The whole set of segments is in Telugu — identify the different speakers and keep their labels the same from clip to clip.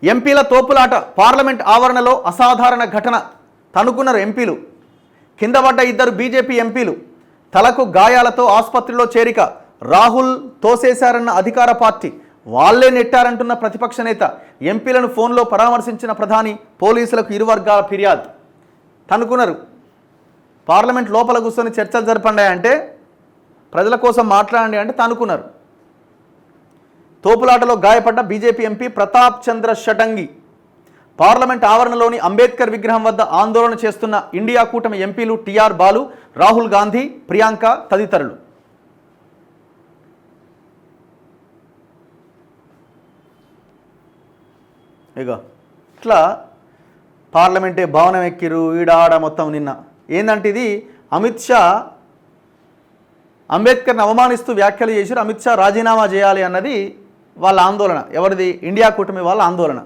Speaker 1: ఎంపీల తోపులాట, పార్లమెంట్ ఆవరణలో అసాధారణ ఘటన. తనుకున్నారు ఎంపీలు. కింద పడ్డ ఇద్దరు బీజేపీ ఎంపీలు. తలకు గాయాలతో ఆసుపత్రిలో చేరిక. రాహుల్ తోసేశారన్న అధికార పార్టీ. వాళ్లే నెట్టారంటున్న ప్రతిపక్ష నేత. ఎంపీలను ఫోన్లో పరామర్శించిన ప్రధాని. పోలీసులకు ఇరు వర్గాల ఫిర్యాదు. తనుకున్నారు. పార్లమెంట్ లోపల కూర్చొని చర్చలు జరపండి అంటే, ప్రజల కోసం మాట్లాడండి అంటే తనుకున్నారు. తోపులాటలో గాయపడ్డ BJP MP Pratap Chandra Sarangi. Parliament ఆవరణలోని Ambedkar విగ్రహం వద్ద ఆందోళన చేస్తున్న ఇండియా కూటమి ఎంపీలు టీఆర్ బాలు, రాహుల్ గాంధీ, ప్రియాంక తదితరులు. ఇక ఇట్లా పార్లమెంటే భవనం ఎక్కిరు, ఈడాడ మొత్తం. నిన్న ఏందంటే ఇది అమిత్ షా అంబేద్కర్ని అవమానిస్తూ వ్యాఖ్యలు చేశారు. అమిత్ షా రాజీనామా చేయాలి అన్నది వాళ్ళ ఆందోళన. ఎవరిది? ఇండియా కూటమి వాళ్ళ ఆందోళన.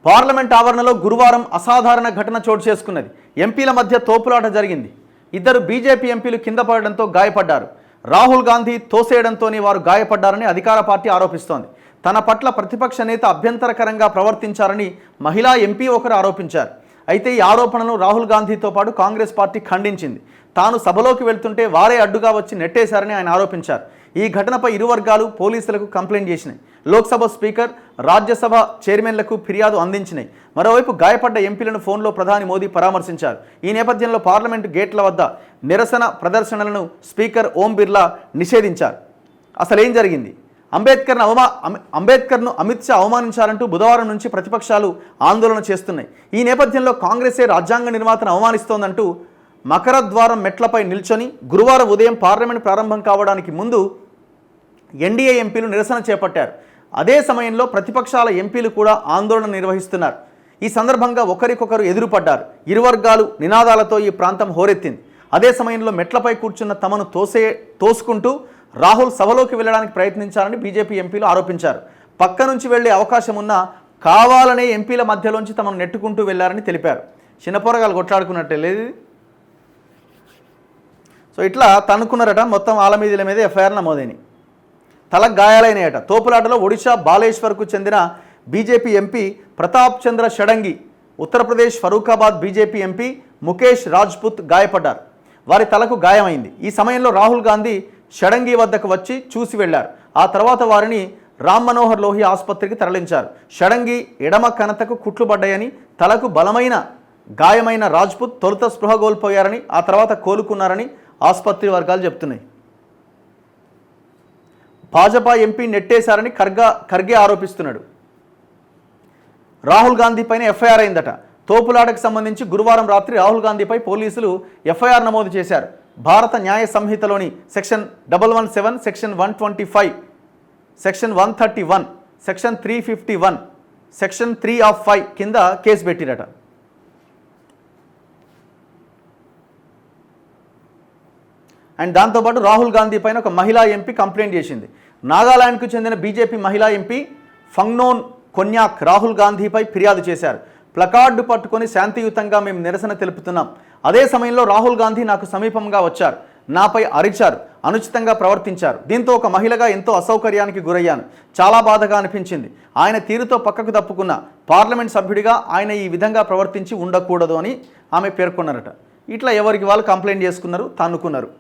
Speaker 1: పార్లమెంట్ ఆవరణలో గురువారం అసాధారణ ఘటన చోటు చేసుకున్నది. ఎంపీల మధ్య తోపులాట జరిగింది. ఇద్దరు బీజేపీ ఎంపీలు కింద పడడంతో గాయపడ్డారు. రాహుల్ గాంధీ తోసేయడంతోనే వారు గాయపడ్డారని అధికార పార్టీ ఆరోపిస్తోంది. తన పట్ల ప్రతిపక్ష నేత అభ్యంతరకరంగా ప్రవర్తించారని మహిళా ఎంపీ ఒకరు ఆరోపించారు. అయితే ఈ ఆరోపణను రాహుల్ గాంధీతో పాటు కాంగ్రెస్ పార్టీ ఖండించింది. తాను సభలోకి వెళ్తుంటే వారే అడ్డుగా వచ్చి నెట్టేశారని ఆయన ఆరోపించారు. ఈ ఘటనపై ఇరు వర్గాలు పోలీసులకు కంప్లైంట్ చేసినాయి. లోక్సభ స్పీకర్, రాజ్యసభ చైర్మన్లకు ఫిర్యాదు అందించినాయి. మరోవైపు గాయపడ్డ ఎంపీలను ఫోన్లో ప్రధాని మోదీ పరామర్శించారు. ఈ నేపథ్యంలో పార్లమెంటు గేట్ల వద్ద నిరసన ప్రదర్శనలను స్పీకర్ ఓం బిర్లా నిషేధించారు. అసలేం జరిగింది? అంబేద్కర్ను అమిత్ షా అవమానించారంటూ బుధవారం నుంచి ప్రతిపక్షాలు ఆందోళన చేస్తున్నాయి. ఈ నేపథ్యంలో కాంగ్రెసే రాజ్యాంగ నిర్మాతను అవమానిస్తోందంటూ మకరద్వారం మెట్లపై నిల్చొని గురువారం ఉదయం పార్లమెంట్ ప్రారంభం కావడానికి ముందు ఎన్డీఏ ఎంపీలు నిరసన చేపట్టారు. అదే సమయంలో ప్రతిపక్షాల ఎంపీలు కూడా ఆందోళన నిర్వహిస్తున్నారు. ఈ సందర్భంగా ఒకరికొకరు ఎదురుపడ్డారు. ఇరు వర్గాలు నినాదాలతో ఈ ప్రాంతం హోరెత్తింది. అదే సమయంలో మెట్లపై కూర్చున్న తమను తోసుకుంటూ రాహుల్ సభలోకి వెళ్ళడానికి ప్రయత్నించారని బీజేపీ ఎంపీలు ఆరోపించారు. పక్క నుంచి వెళ్లే అవకాశం ఉన్నా కావాలనే ఎంపీల మధ్యలోంచి తమను నెట్టుకుంటూ వెళ్లారని తెలిపారు. చిన్నపోరగాలు కొట్లాడుకున్నట్టే లేదు. సో ఇట్లా తనుకున్నారట. మొత్తం ఆలమీదుల మీద ఎఫ్ఐఆర్ నమోదైనాయి. తలకు గాయాలైనయట. తోపులాటలో ఒడిశా బాలేశ్వర్కు చెందిన BJP MP Pratap Chandra Sarangi, Uttar Pradesh Farrukhabad BJP MP Mukesh Rajput గాయపడ్డారు. వారి తలకు గాయమైంది. ఈ సమయంలో రాహుల్ గాంధీ షడంగి వద్దకు వచ్చి చూసి వెళ్లారు. ఆ తర్వాత వారిని రామ్ మనోహర్ లోహి ఆసుపత్రికి తరలించారు. షడంగి ఎడమ కణతకు కుట్లుపడ్డాయని, తలకు బలమైన గాయమైన రాజ్పుత్ తొలుత స్పృహ కోల్పోయారని, ఆ తర్వాత కోలుకున్నారని ఆసుపత్రి వర్గాలు చెప్తున్నాయి. భాజపా ఎంపీ నెట్టేశారని ఖర్గే ఆరోపిస్తున్నాడు. రాహుల్ గాంధీ పైన ఎఫ్ఐఆర్ అయిందట. తోపులాటకు సంబంధించి గురువారం రాత్రి రాహుల్ గాంధీపై పోలీసులు ఎఫ్ఐఆర్ నమోదు చేశారు. భారత న్యాయ సంహితలోని section 117, section 125, section 131, section 351, section 3(5) కింద కేసు పెట్టిరట. అండ్ దాంతోపాటు రాహుల్ గాంధీ పైన ఒక మహిళా ఎంపీ కంప్లైంట్ చేసింది. నాగాలాండ్కు చెందిన బీజేపీ మహిళా ఎంపీ ఫంగ్నోన్ కొన్యాక్ రాహుల్ గాంధీపై ఫిర్యాదు చేశారు. ప్లకార్డు పట్టుకొని శాంతియుతంగా మేము నిరసన తెలుపుతున్నాం. అదే సమయంలో రాహుల్ గాంధీ నాకు సమీపంగా వచ్చారు, నాపై అరిచారు, అనుచితంగా ప్రవర్తించారు. దీంతో ఒక మహిళగా ఎంతో అసౌకర్యానికి గురయ్యాను. చాలా బాధగా అనిపించింది. ఆయన తీరుతో పక్కకు తప్పుకున్న పార్లమెంట్ సభ్యుడిగా ఆయన ఈ విధంగా ప్రవర్తించి ఉండకూడదు అని ఆమె పేర్కొన్నారట. ఇట్లా ఎవరికి వాళ్ళు కంప్లైంట్ చేసుకున్నారు, తన్నుకున్నారు.